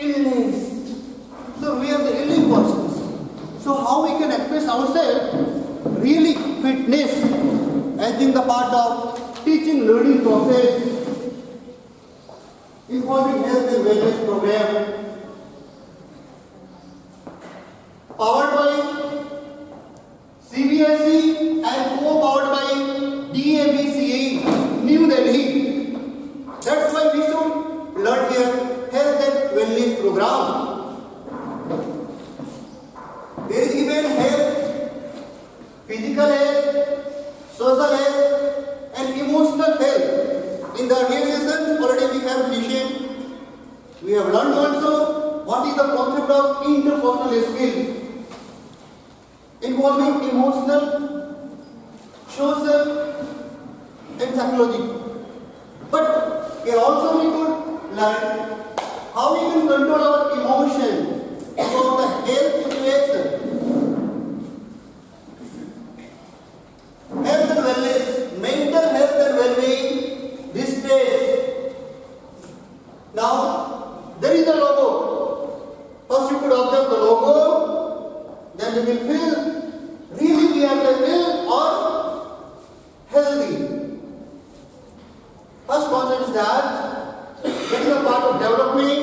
illness. So we are the ill persons. So how we can express ourselves? Really fitness, I think the part of teaching learning process involving health and wellness program powered by CBSE and co-powered by DABCE, New Delhi. That's why we should learn here health and wellness program. There is given health, physical health, social health and emotional health. In the earlier sessions already we have mentioned, we have learned also what is the concept of interpersonal skill involving emotional, social and psychology. But here also we could learn how we can control our emotion about the health situation. Health and wellness, mental health and well-being, distress. Now, there is a logo. First you could observe the logo, then you will feel really we are ill or healthy. First concept is that this is a part of development,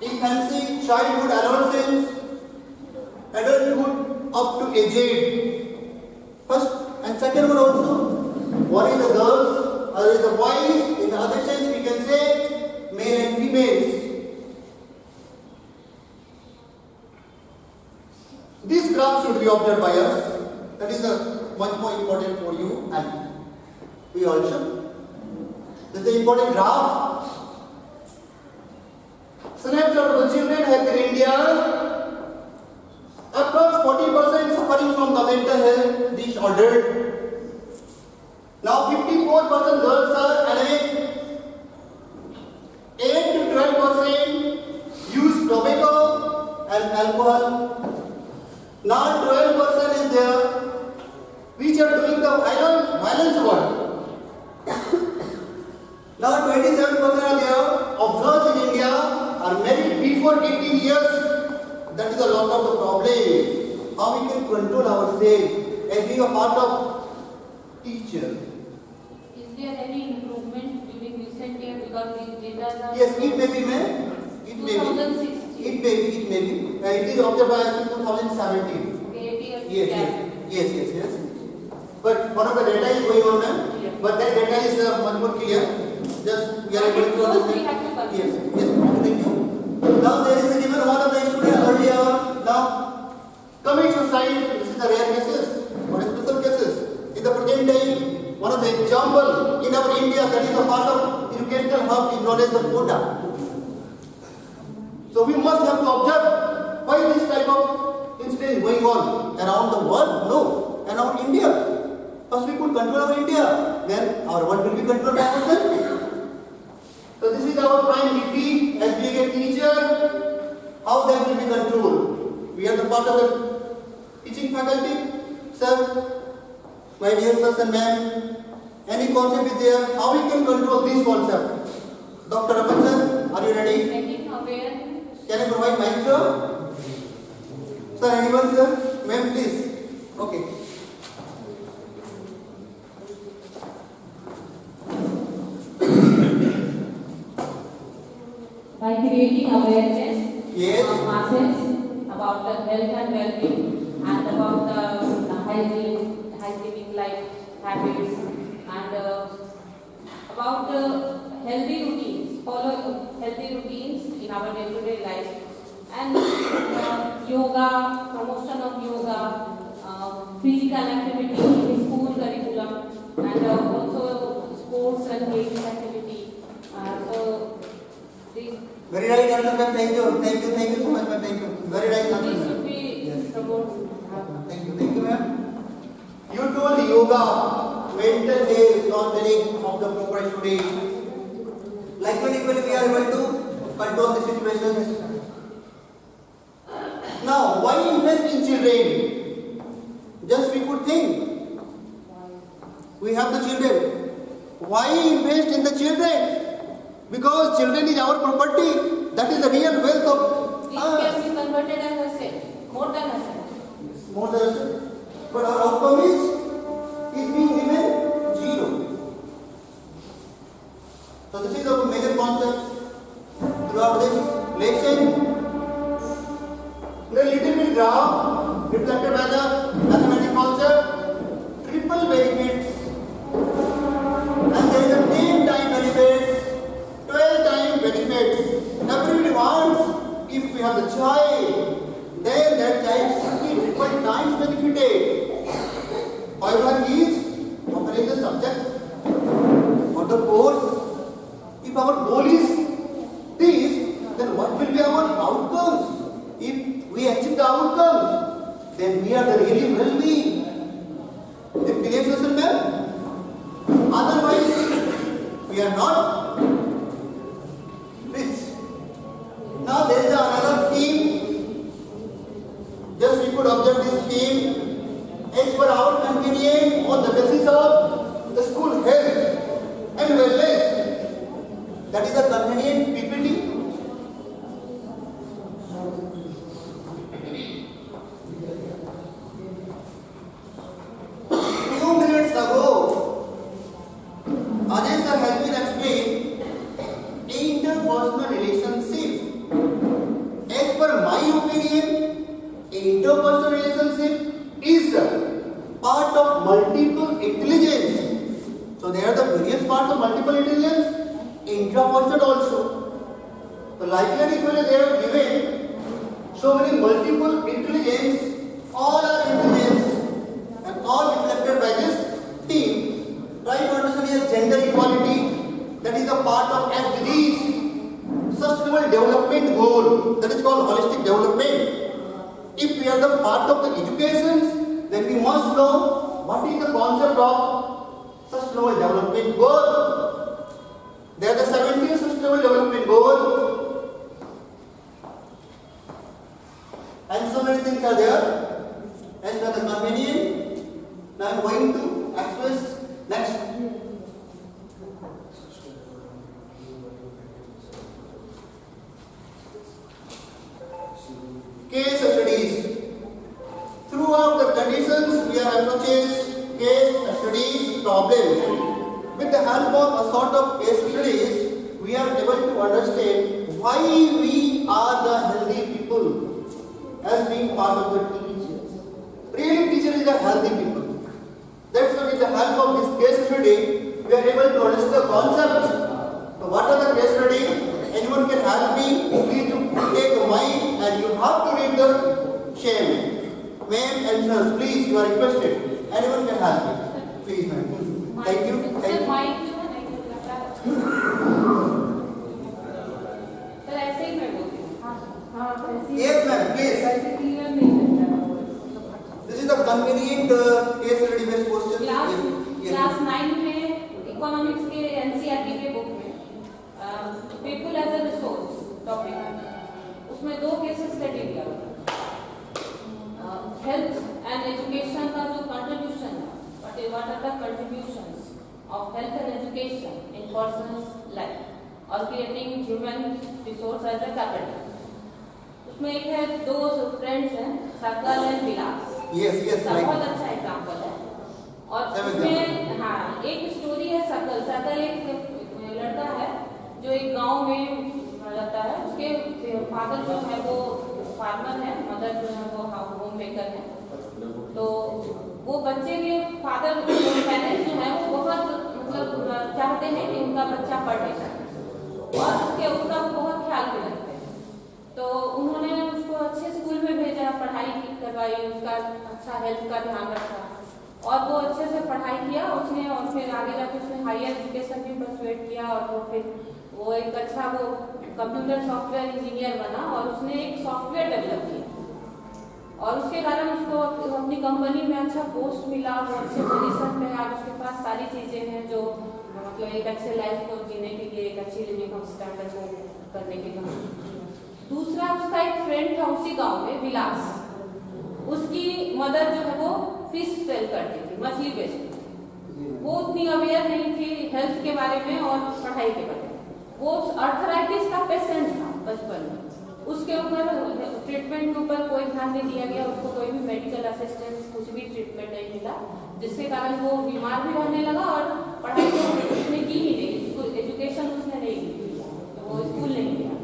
infancy, childhood, adolescence, adulthood up to aged. First and second one also, what is the girls, or is the boys, in the other sense we can say male and females. This graph should be observed by us. That is much more important for you and we also. This is an important graph. Snapshot of the children health in India. Approx 40% suffering from the mental health disorder. Now 54% girls are anemic. 8 to 12% use tobacco and alcohol. Now 12% is there which are doing the violence work. Now 27% are there of girls in India are married before 18 years. That is a lot of the problem. How we can control ourselves as being a part of teacher. Is there any improvement during recent year because these data are... Yes, it may be, ma'am. It may be. 2016. It may be. It is observed by 2017. Okay, 8 years. Yes. But one of the data is going on, ma'am. Yes. But that data is much more clear. Just we are able to understand. Yes. Thank you. Now there is a given one of the students earlier. Now coming to side, this is the rare cases or special cases. In the present day, one of the example in our India that is a part of educational hub is known as the quota. So we must have to observe why this type of incident is going on around the world. No, around India. First we could control our India, then our world will be controlled by ourselves. So this is our prime duty as being a teacher, how that will be controlled. We are the part of the teaching faculty. Sir, my dear sirs and ma'am, any concept is there, how we can control this concept? Dr. Raman sir, are you ready? Making aware. Can I provide mic sir? Sir, anyone sir? Ma'am please. Okay. By creating awareness Yes. of masses about the health and well-being and about the hygienic life habits and about healthy routines, follow healthy routines in our day-to-day life and yoga, promotion of yoga, physical activity in school curriculum and also sports and games activity. Very right answer, ma'am. Thank you so much, ma'am. Thank you. Very right answer, This ma'am. should be promoted. Thank you, ma'am. You told yoga, mental health, counseling of the proper today. Likewise, we are able to control the situations. Now, why invest in children? Just we could think. We have the children. Why invest in the children? Because children is our property. That is the real wealth of This can be converted as asset, more than asset. more than asset. But our outcome is being given zero. So this is the major concept throughout this lesson. The little bit graph reflected by the mathematical concept, triple benefits, and there is a 10 time benefits, 12 time benefits. Everybody wants, if we have the child, then that child should be triple times benefited. However, he is offering the subject or the course. If our goal is this, then what will be our outcomes? If we achieve the outcomes, then we are the really well-being. Is it clear, Social Ma'am? Otherwise, we are not rich. Now there is another theme. Just we could observe this theme as per our convenience on the basis of the school health and wellness. That is the convenient PPT. Few minutes ago, Ajay sir has been explained interpersonal relationship. As per my opinion, interpersonal relationship is part of multiple intelligence. So there are the various parts of multiple intelligence. Intrapersonal also. The likelihood is when they are given so many multiple intelligence, all are intelligence and all reflected by this team. Try to understand here gender equality, that is a part of SDGs, sustainable development goal, that is called holistic development. If we are the part of the education, then we must know what is the concept of sustainable development goal. There are the 17 sustainable development goals, and so many things are there as per the convenience. Now I am going to express next. Case studies. Throughout the conditions, we are approaches case studies problems. With the help of a sort of case studies, we are able to understand why we are the healthy people as being part of the teachers. Really, teacher is a healthy people. That's why with the help of this case study, we are able to understand the concept. So what are the case study? Anyone can help me? Please take the mic and you have to read the shame. Ma'am and sirs, please, you are requested. Anyone can help me. Please, ma'am. Thank you. Thank you. Sir ऐसे ही मैं बोलती हूँ. Yes, ma'am. Please. ऐसे clear नहीं करता. This is the convenient case study based question. Class 9 में economics के NCERT के बुक में people as a resource topic, उसमें 2 केसेस स्टडी किया. हेल्थ एंड एजुकेशन का जो कंट्रीब्यूशन है, what are the contributions of health and education in person's life or creating human resource as a capital. उसमें एक है, 2 फ्रेंड्स हैं, सकल एंड विलास. Yes, बहुत अच्छा एग्जांपल है. और उसमें हाँ एक स्टोरी है. सकल एक लड़का है जो एक गांव में रहता है. उसके फादर जो है वो फार्मर है, मदर जो है वो होम मेकर है. तो वो बच्चे के फादर पेरेंट्स जो है वो बहुत मतलब चाहते हैं कि उनका बच्चा पढ़े और उसका बहुत ख्याल भी रखते हैं. तो उन्होंने उसको अच्छे स्कूल में भेजा, पढ़ाई करवाई, उसका अच्छा हेल्थ का ध्यान रखा और वो अच्छे से पढ़ाई किया उसने. और फिर आगे जाकर उसने हायर एजुकेशन भी परसुएट किया और वो फिर वो एक अच्छा वो कंप्यूटर सॉफ्टवेयर इंजीनियर बना और उसने एक सॉफ्टवेयर डेवलप किया और उसके कारण उसको अपनी कंपनी में अच्छा पोस्ट मिला. वो अच्छे पोजीशन पे आज उसके पास सारी चीजें हैं जो मतलब एक अच्छे लाइफ को जीने के लिए, एक अच्छी लिविंग स्टैंडर्ड को करने के लिए. दूसरा उसका एक फ्रेंड था उसी गांव में, विलास. उसकी मदर जो है वो फिश सेल करती थी, मछली बेचती थी. वो उतनी अवेयर नहीं थी हेल्थ के बारे में और पढ़ाई के बारे में. वो अर्थराइटिस का पेशेंट था बचपन में, उसके ऊपर ट्रीटमेंट के ऊपर कोई ध्यान नहीं दिया गया, उसको कोई भी मेडिकल असिस्टेंस कुछ भी ट्रीटमेंट नहीं मिला, जिसके कारण वो बीमार भी रहने लगा और पढ़ाई तो उसने की ही नहीं, स्कूल एजुकेशन उसने नहीं की, तो वो स्कूल नहीं गया,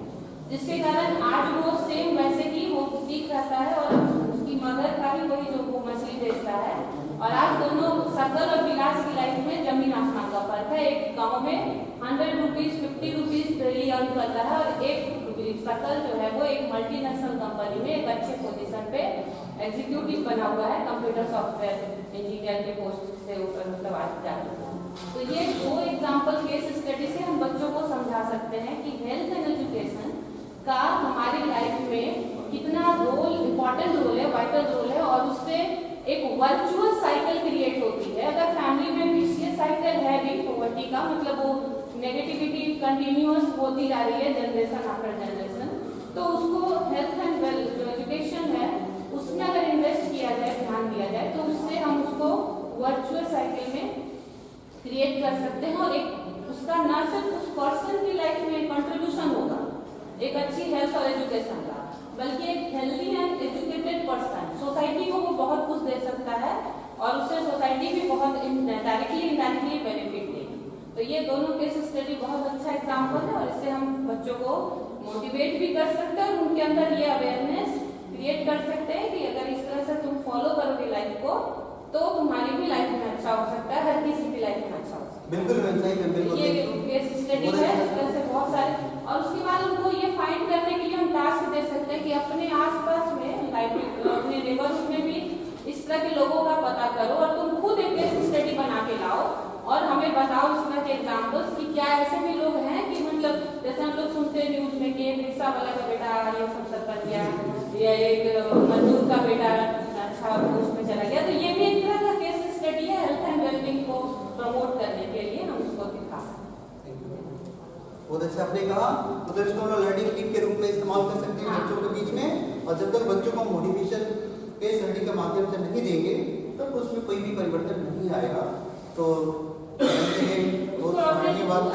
जिसके कारण आज वो सेम वैसे ही वो सीख रहता है और उसकी मदर का ही वही जो वो मछली बेचता है, और आज दोनों सकल और विलास की लाइफ में जमीन आसमान का फर्क है। एक गाँव में 100 रुपीज 50 रुपीज डेली अर्न करता है और एक सकल जो है वो एक मल्टीनेशनल कंपनी में एक अच्छे पोजीशन पे एग्जीक्यूटिव बना हुआ है, कंप्यूटर सॉफ्टवेयर इंजीनियर के पोस्ट से ऊपर मतलब आज जा चुका है। तो ये दो एग्जांपल केस स्टडी से हम बच्चों को समझा सकते हैं कि हेल्थ एंड एजुकेशन का हमारी लाइफ में कितना रोल, इम्पोर्टेंट रोल है, वाइटल रोल है, और उससे एक वर्चुअल साइकिल क्रिएट होती है। अगर फैमिली में विशियस साइकिल है भी पॉवर्टी का, मतलब वो नेगेटिविटी कंटिन्यूअस होती जा रही है जनरेशन आफ्टर जनरेशन, तो उसको हेल्थ एंड वेल जो एजुकेशन है उसमें अगर इन्वेस्ट किया जाए, ध्यान दिया जाए, तो उससे हम उसको वर्चुअल साइकिल में क्रिएट कर सकते हैं और एक उसका न सिर्फ उस पर्सन की लाइफ में कंट्रीब्यूशन होगा एक अच्छी हेल्थ और एजुकेशन का, बल्कि एक healthy and educated person society को वो बहुत कुछ दे सकता है और उससे सोसाइटी भी बहुत डायरेक्टली इनडायरेक्टली बेनिफिट देगी। तो ये दोनों केस स्टडी बहुत अच्छा एग्जाम्पल है और इससे हम बच्चों को मोटिवेट भी कर सकते हैं और उनके अंदर ये अवेयरनेस क्रिएट कर सकते हैं कि अगर इस तरह से तुम फॉलो करोगे लाइफ को तो तुम्हारी भी लाइफ में अच्छा हो सकता है, हर किसी की लाइफ में अच्छा हो सकता है। बिल्कुल सही है, बिल्कुल ये केस स्टडी है, इस तरह से बहुत सारे, और उसके बाद उनको ये फाइंड करने के लिए हम टास्क दे सकते हैं कि अपने आसपास में लाइब्रेरी अपने नेबरहुड में भी इस तरह के लोगों का पता करो और तुम खुद एक केस स्टडी बना के लाओ और हमें बताओ इस तरह के एग्जाम्पल्स कि क्या ऐसे भी लोग हैं कि मतलब जैसे हम लोग सुनते हैं न्यूज में कि एक रिक्शा वाला का बेटा ये संसद बन गया या एक मजदूर का बेटा अच्छा पोस्ट में चला गया, तो ये भी एक तरह का केस स्टडी है हेल्थ एंड वेलबींग को प्रमोट करने के लिए हम उसको दिखा सकते हैं। बहुत अच्छा आपने कहा, मतलब इसको हम लर्निंग किट के रूप में इस्तेमाल कर सकते हैं बच्चों के बीच में, और जब तक बच्चों को मोटिवेशन के स्टडी के माध्यम से नहीं देंगे तब तो उसमें कोई भी परिवर्तन नहीं आएगा। तो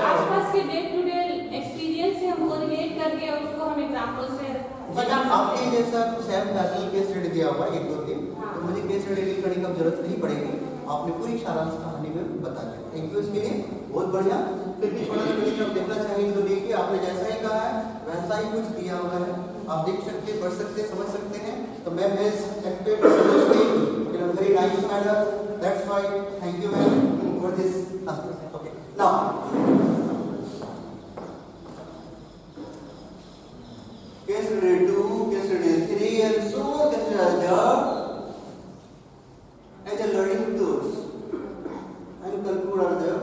आसपास के डे टू डे एक्सपीरियंस से हमको रिलेट करके और उसको हम एग्जांपल से बता आपके जैसा सैम फैसल केस स्टडी दिया हुआ एक दो दिन, तो मुझे केस स्टडी करने की जरूरत नहीं पड़ेगी, आपने पूरी सारांश कहानी में बता दिया। थैंक यू इसके लिए, बहुत बढ़िया। फिर भी थोड़ा सा हम देखना चाहेंगे तो देखिए आपने जैसा ही कहा है वैसा ही कुछ दिया हुआ है, आप देख सकते, पढ़ सकते, समझ सकते हैं। तो ma'am has acted in a very nice manner, that's why thank you ma'am for this aspect. Okay, now case study 2, case study 3 and so case study as a learning tools and conclude are there.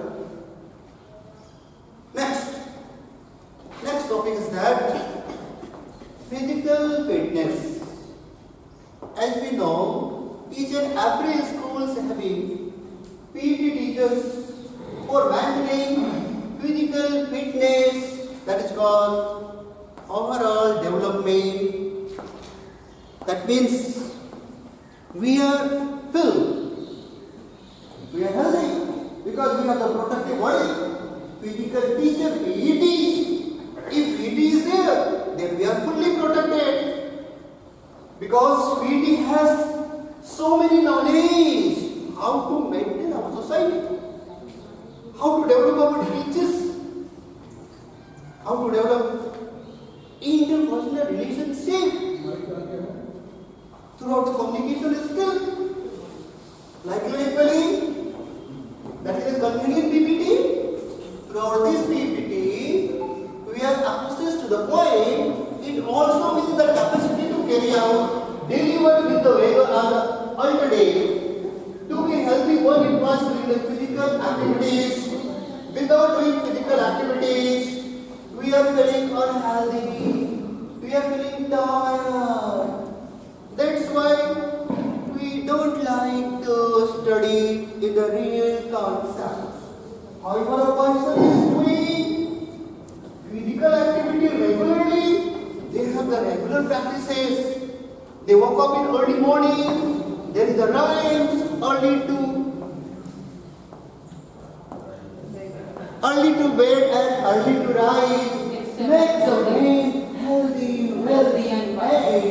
Next topic is that physical fitness. As we know, each and every school is having PT teachers for maintaining physical fitness, that is called overall development. That means we are filled, we are healthy because we have the protective body. Physical teacher PT, if PT is there, then we are fully protected because PT has so many knowledge how to maintain our society, how to develop our teachers, how to develop interpersonal relationship throughout the communication skill. Likewise, that is a convenient PPT. Throughout this PPT, we have access to the point. It also with the capacity to carry out daily work with the regular alternate. To be healthy, one it must do the physical activities. Without doing physical activities, we are feeling unhealthy. We are feeling tired. That's why we don't like to study in the real concept. However, a person is doing physical activity regularly. They have the regular practices. They wake up in early morning. There is the rhymes early to early to bed and early to rise makes the brain healthy, wealthy, and wise.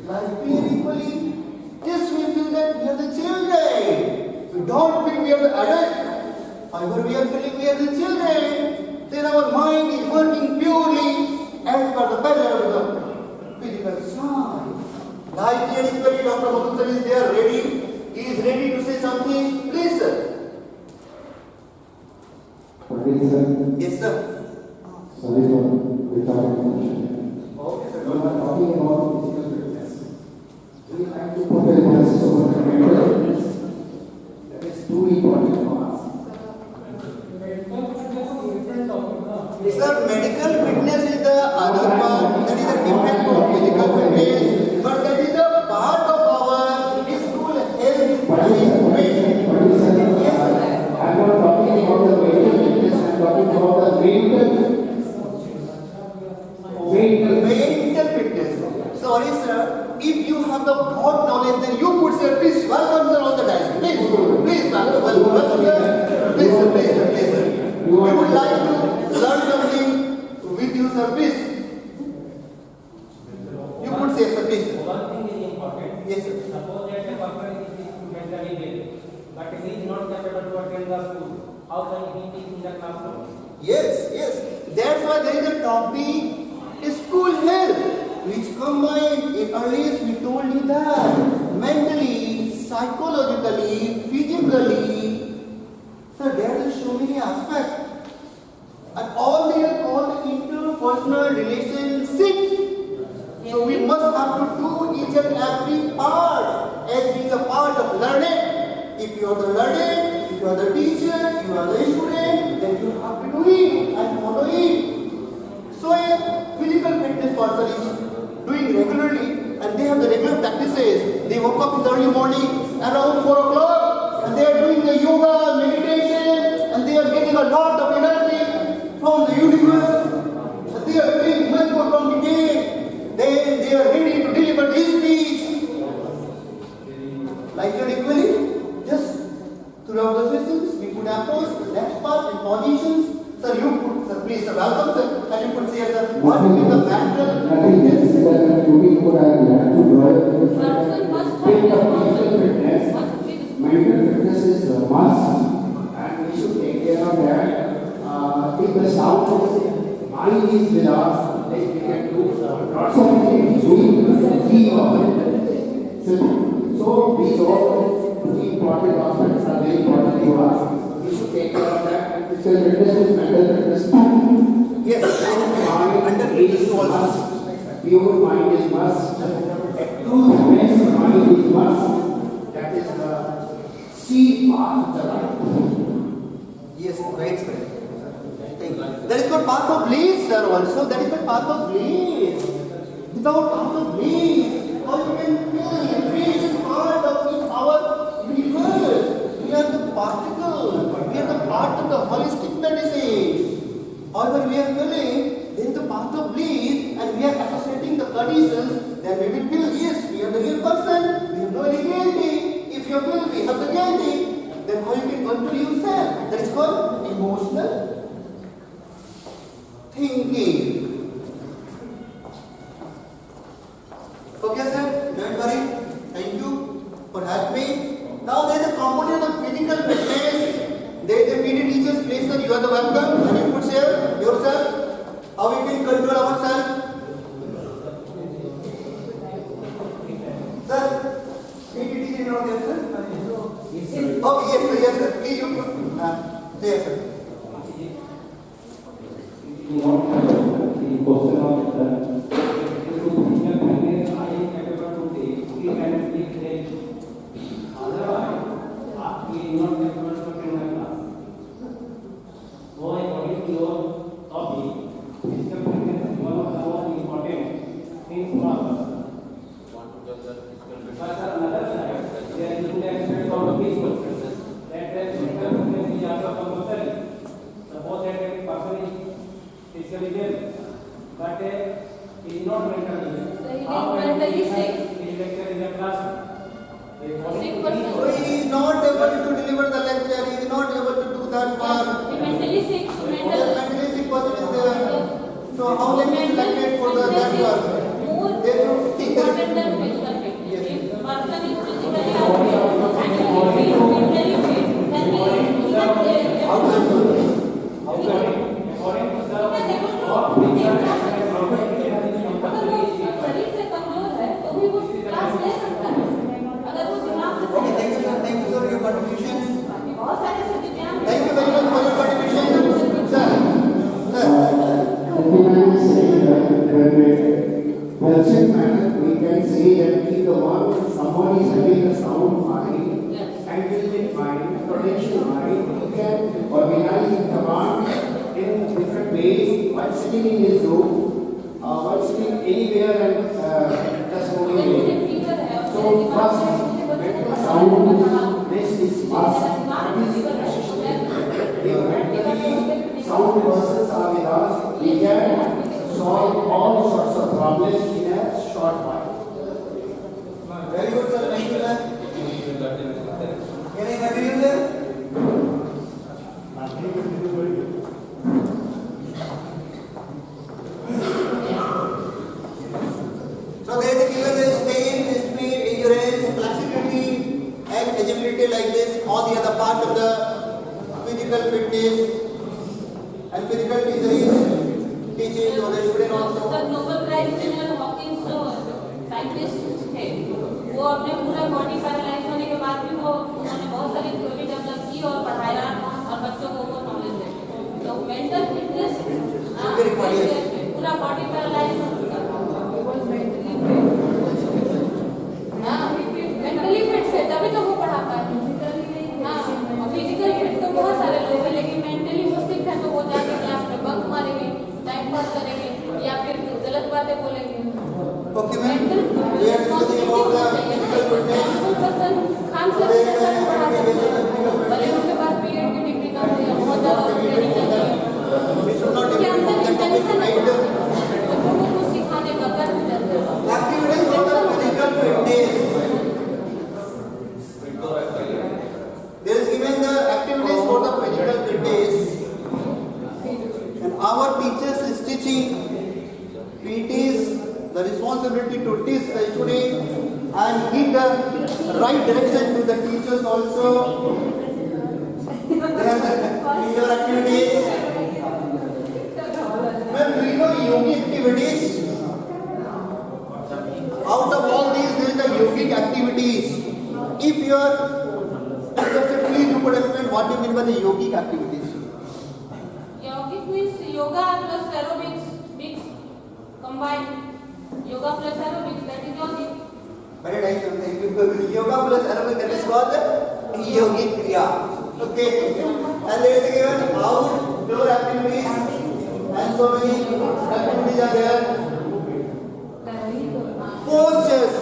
Like being equally, yes, we feel that we are the children. We don't feel we are the adults. However, we are feeling we are the children. Then our mind is working purely as per the pattern of the physical science. Like clearly, Dr. Madhusar is there ready. He is ready to say something. Please, sir. Yes, sir. Sorry for without information. Okay, sir. We are talking about physical fitness. We like to put the emphasis on the mental fitness. That is too important for us. Sir, medical fitness is the other part. That is a different from physical fitness. But that is a part of our school health management. Yes, sir. I am not talking about the mental fitness. I am talking about the mental fitness. Sorry, sir. If you have the broad knowledge, then you could say, please welcome sir on the dais. Please, welcome sir. Please, sir. We would like to learn something with you, sir. Please. You could say, sir. Please. One thing is important. Yes, sir. Suppose that a person is mentally well, but he is not capable to attend the school. How can he teach in the classroom? Yes. That's why there is a topic, school health, which combines, earlier we told you that, mentally, psychologically, physically. So there are so many aspects. And all they are called interpersonal relationships. So we must have to do each and every part as being a part of learning. If you are the learner, if you are the teacher, you are the student, then you have to do it and follow it. So a physical fitness person is doing regularly and they have the regular practices. They woke up in the early morning around 4 o'clock and they are doing the yoga, meditation, and they are getting a lot of energy from the universe. And they are doing much more from the day. Then they are ready to deliver this speech. Like your equally, just throughout the sessions, we could approach the next part in positions. Sir, you could, sir, please, sir, welcome, sir. And you could say, sir, what is the mental fitness? Mental fitness is a must, and we should take care of that. If the sound mind is with us, then we can do lots of things. So these all important aspects are very important to us. We should take care of that. Physical fitness is mental fitness. Yes, Under age is must. Pure mind is must. True happiness mind is must. That is the seed path of the life. yes, right, sir. Thank you. That is called path of bliss, sir, also. That is called path of bliss. Without path of bliss, how you can feel the creation part of our universe? We are the particle. We are the part of the holistic medicine. However, we are feeling then the path of bliss and we are associating the conditions, then we will feel, yes, we are the real person, we have no any guilty. If you feel we have the guilty, then how you can control yourself? That is called emotional thinking. Okay, sir, don't worry. Thank you for helping me. Now there is a component of physical fitness. There is a PD teacher's place, sir. You are the welcome. And you could share yourself. How we can control ourselves. Sir, PD teacher is not there, sir? Okay, yes, sir. Please, you could. Yes, sir. The question of the physical fitness, I am capable to take 3 minutes each day. Otherwise, he is not capable to attend the class. So, according to your topic, physical fitness is one of the most important things for us. But on another side, there is the aspect of the physical fitness. That physical fitness is also compulsory. Suppose that a person is physically well, but he is not mentally well. How can he lecture in the classroom? So he is not able to deliver the lecture, he is not able to do that for mentally sick, just mentally sick person is there. So how they be selected for the that work? more They should think that important than physical fitness. If person is physically active and he is mentally fit, then he is how to do it. according to the अगर वो शरीर से कमजोर है तो भी वो class ले सकता है अगर वो दिमाग से Okay, thank you sir, your contribution. बहुत सारे से दिव्यांग Thank you very much for your contribution, sir. Sir. Everyone is saying that when we person manner, we can say that if the one someone is having a sound mind, intelligent mind, potential mind, he can organize and command in different ways while sitting in his room, while sitting anywhere and just moving away. So first, mental soundness is must. It is essential. If mentally sound persons are with us, we can solve all sorts of problems in a short while. Very good, sir. Thank you, sir. Can I continue, sir? So there is given the strain, speed, endurance, flexibility, and agility like this. All the other part of the physical fitness and physical teaching to the student also. Sir Nobel prize winner Hawkins जो scientist थे वो अपने पूरा body paralyse होने के बाद भी वो उन्होंने बहुत सारी थ्योरी डेवलप की और पढ़ाया और बच्चों को वो नॉलेज दी तो मेंटल फिटनेस पूरा बॉडी पैरालाइज हो चुका मेंटली फिट है तभी तो वो पढ़ा पाए हाँ फिजिकल फिट तो बहुत सारे लोग हैं लेकिन मेंटली वो सिक है तो वो जाके क्लास में बंक मारेंगे टाइम पास करेंगे या फिर गलत बातें बोलेंगे Okay, ma'am. We are discussing about the physical fitness. Khan sir जैसा भी पढ़ा सकते हैं भले उनके पास बीएड की डिग्री ना हो या बहुत ज़्यादा ट्रेनिंग नहीं है We should not उनके अंदर इंटेंशन है right. बच्चों को सिखाने का कर देते हैं Activities for the physical fitness. There is given the activities for the physical fitness. And our teachers is teaching. It is the responsibility to teach the student and give the right direction to the teachers also. They have the your activities. When we know yogic activities, out of all these, there is the yogic activities. If you are interested, please you could explain what you mean by the yogic activities. Yogic means yoga plus aerobics mix combined. Yoga plus aerobics, that is yogic. Very nice, thank you. Yoga plus aerobic, that is called yogic kriya. Okay. And there is given outdoor activities and so many activities are there. Postures.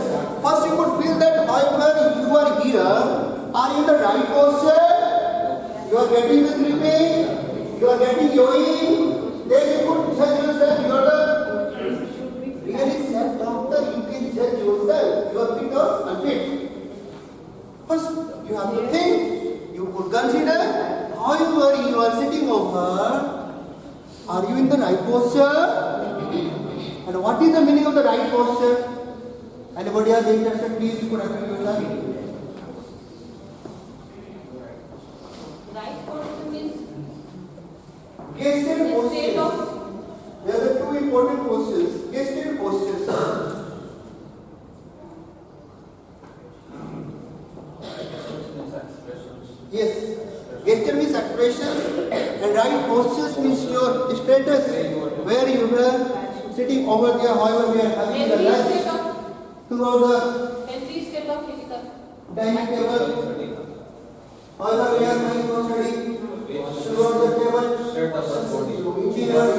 First you could feel that however you are here, are you in the right posture? You are getting the sleeping, you are getting yawing, then you could judge yourself, you are the really self-doctor, you can judge yourself, you are fit or unfit. First you have to think, you could consider, however you are sitting over, are you in the right posture? And what is the meaning of the right posture? Anybody has interested, please you could answer yourself. Right posture means Gesture the state postures. of There are two important postures. Gesture postures. Yes. Gesture means expression and right postures means your status where you were sitting over there, however we are having the healthy state lunch of throughout the healthy state of physical. dining table. However we are going to study throughout the table. Chairs.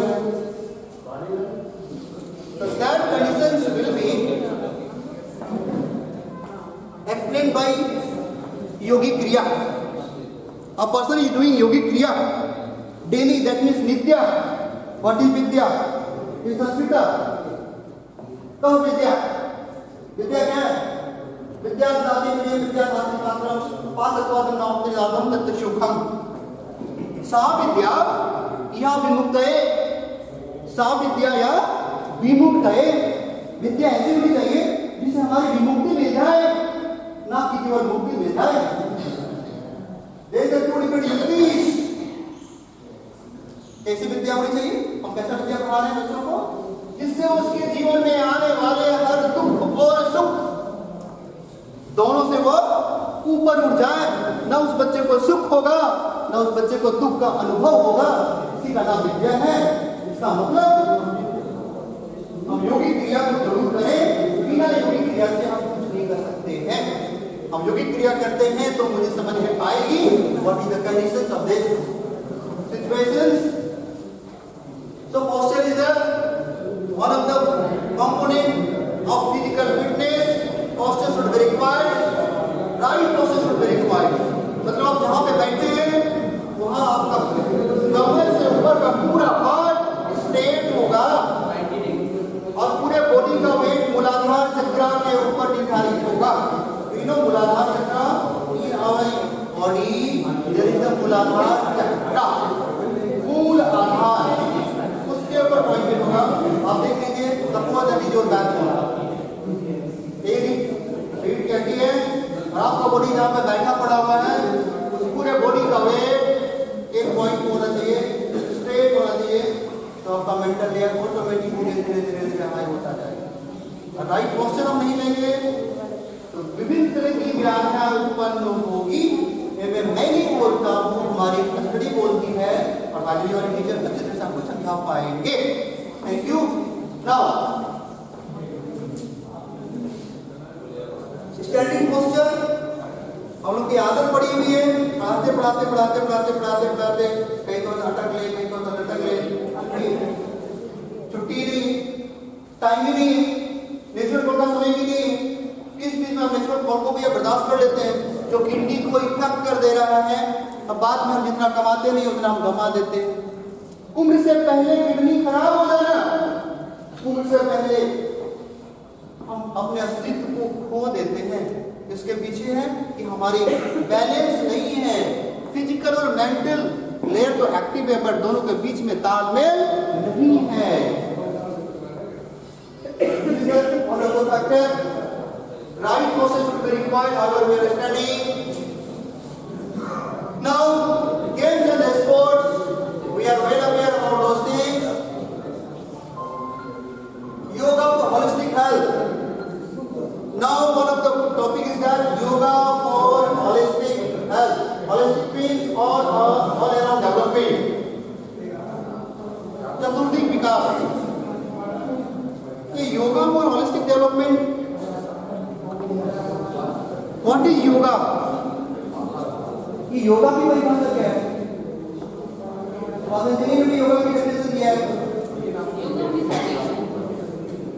So that conditions will be explained by yogic kriya. A person is doing yogic kriya daily, that means nitya. What is vidya? Is Sanskrit. कहो विद्या विद्या क्या है विद्या दादी विजय विद्या दादी पात्रम पात्रत्वादम नाम तेजादम तत्त सुखम सा विद्या या विमुक्तये, सा विद्या या विमुक्तये। विद्या ऐसी होनी चाहिए जिससे हमारी विमुक्ति मिल जाए, ना कि केवल मुक्ति मिल जाए। कैसी विद्या होनी चाहिए? हम कैसा विद्या पढ़ा रहे हैं बच्चों को? जिससे उसके जीवन में आने वाले हर दुख और सुख दोनों से वो ऊपर उठ जाए। ना उस बच्चे को सुख होगा, ना उस बच्चे को दुख का अनुभव होगा। इसी का नाम विद्या है। इसका मतलब हम योगिक क्रिया को जरूर करें, बिना योगिक क्रिया से हम कुछ नहीं कर सकते हैं। हम योगिक क्रिया करते हैं तो मुझे समझ में आएगी what is the conditions of this situations. So posture is one of the component of physical fitness. Posture should be required. Right posture should be required. मतलब आप जहाँ पे बैठे हैं वहाँ आपका कमर से ऊपर का पूरा पार्ट स्ट्रेट होगा और पूरे बॉडी का वेट मूलाधार चक्र के ऊपर निर्धारित होगा। मूलाधार चक्र in our body there is the मूलाधार चक्र, मूल आधार उसके ऊपर पॉइंटेड होगा। आप देखेंगे सपोज जो बैक होगा रीढ़ की हड्डी है और आपका बॉडी जहाँ पे बैठा पड़ा हुआ है उस पूरे बॉडी का वेट एक पॉइंट होना चाहिए, स्ट्रेट होना चाहिए। तो आपका मेंटल लेयर ऑटोमेटिक धीरे हाई होता जाएगा। राइट पोस्चर हम नहीं लेंगे तो विभिन्न तरह की व्याधियां उत्पन्न होगी। मैं ही बोलता हूँ, हमारी स्टडी बोलती है और बाकी वाले टीचर अच्छे तरह से आपको समझा पाएंगे। Thank you. Now standing posture हम लोग की आदत पड़ी हुई है, पढ़ाते कहीं तो अटक ले, कहीं तो लटक ले, छुट्टी नहीं, टाइम ही नहीं, नेचुरल फ्लो का समय भी नहीं। इस बीच में हम नेचुरल फ्लो को भी बर्दाश्त कर लेते हैं जो किडनी को इफेक्ट कर दे रहा है। अब बाद में हम जितना कमाते नहीं उतना हम गंवा देते हैं। उम्र से पहले किडनी खराब हो जाना, उम्र से पहले हम अपने अस्तित्व को खो देते हैं। इसके पीछे है कि हमारी बैलेंस नहीं है, फिजिकल और मेंटल लेयर तो एक्टिव है बट दोनों के बीच में तालमेल नहीं है। Right process should be required however we are studying. Now, games and sports, we are well aware about those things. Yoga for holistic health. Now, one of the topic is that yoga for holistic health. Holistic means all around development. चतुर्दिक विकास। ये yoga for holistic development. What is yoga? ये योगा की परिभाषा क्या है? पतंजलि ने भी योगा की definition दिया है।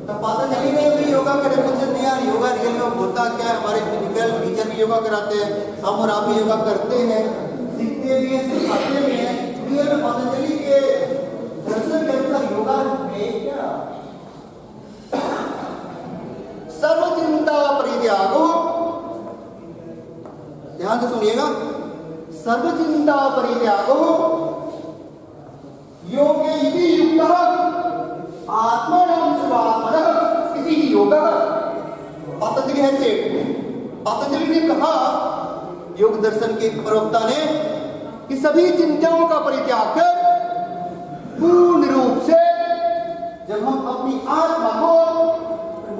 तो पतंजलि ने भी योगा का डेफिनेशन दिया। योगा रियल में होता क्या है? हमारे फिजिकल टीचर भी योगा कराते हैं, हम और आप भी योगा करते हैं, सीखते भी हैं, सिखाते भी हैं। रियल में पतंजलि के दर्शन के अनुसार योगा है क्या? सर्वचिंता परित्यागो, ध्यान से सुनिएगा, सर्वचिंता परित्यागो योगे इति युक्तः आत्मनं स्वात्मनः इति योगः। पतंजलि है सेठ, पतंजलि ने कहा योग दर्शन के प्रवक्ता ने कि सभी चिंताओं का परित्याग कर पूर्ण रूप से जब हम अपनी आत्मा को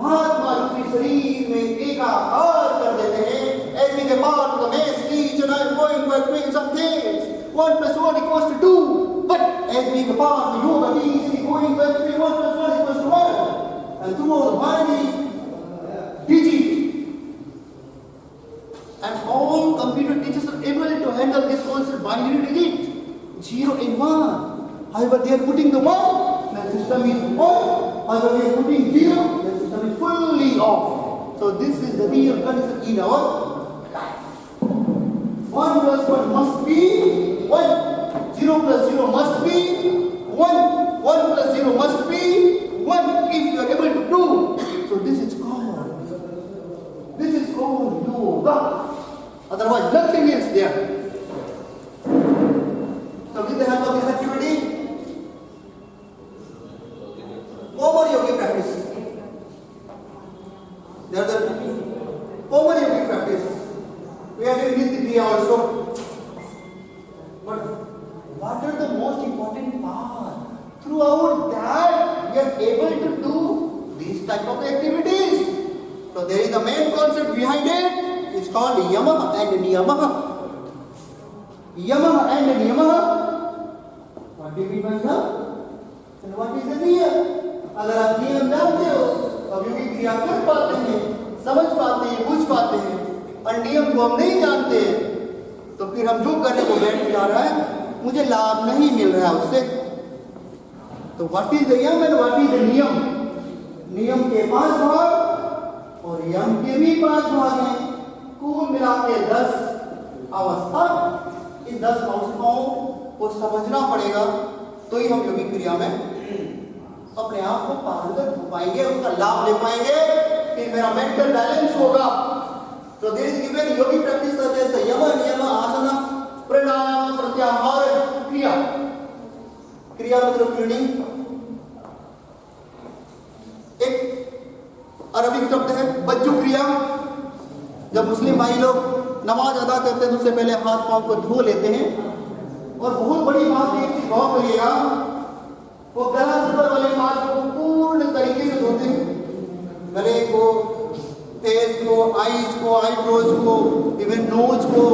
महात्मा रूपी शरीर में एकाकार कर देते हैं, as we get part of the mass speech and I'm going to explain some things, 1 + 1 = 2, but as we get part of the yoga means we going to explain 1 + 1 = 1, and throughout the mind is digit, and all computer teachers are able to handle this concept binary digit, 0 and 1. However, they are putting the 1, the system is on. However, they are putting 0, the system is fully off. So this is the real concept in our life. 1 + 1 must be 1. 0 + 0 must be 1. 1 + 0 must be 1. If you are able to prove, so this is called yoga. Otherwise, nothing is there. So former yogi practice. They are the former yogi practice. We are doing Nitya Kriya also. But what are the most important part? Throughout that, we are able to do these type of activities. So there is the main concept behind it. It's called Yamaha and Niyamaha. Yamaha and Niyamaha. What do you mean by that? And what is the niyam? अगर आप नियम जानते हो, अब योगी क्रिया कर पाते हैं, समझ पाते हैं, बुझ पाते हैं, और नियम को हम नहीं जानते, तो फिर हम जो करने को बैठ जा रहा है, मुझे लाभ नहीं मिल रहा है उससे। तो what is the yam and what is the niyam? नियम के 5 भाग और यम के भी 5 भाग हैं। कुल मिला के 10 अवस्था। इन 10 अवस्थाओं को समझना पड़ेगा, तो ही हम योगिक क्रिया में अपने आप को पारंगत हो पाएंगे, उसका लाभ ले पाएंगे, फिर मेरा मेंटल बैलेंस होगा। तो there is given yogi practice such as yama, niyama, asana, प्राणायाम, प्रत्याहार, क्रिया। क्रिया मतलब ट्रेनिंग। एक अरबिक शब्द है बज्जू क्रिया। जब मुस्लिम भाई लोग नमाज अदा करते हैं तो उससे पहले हाथ पांव को धो लेते हैं। और बहुत बड़ी बात एक चीज गौर करिएगा, वो गला ऊपर वाले पार्ट को पूर्ण तरीके से धोते हैं। गले को, फेस को, आईज को, आईब्रोज को, इवन नोज को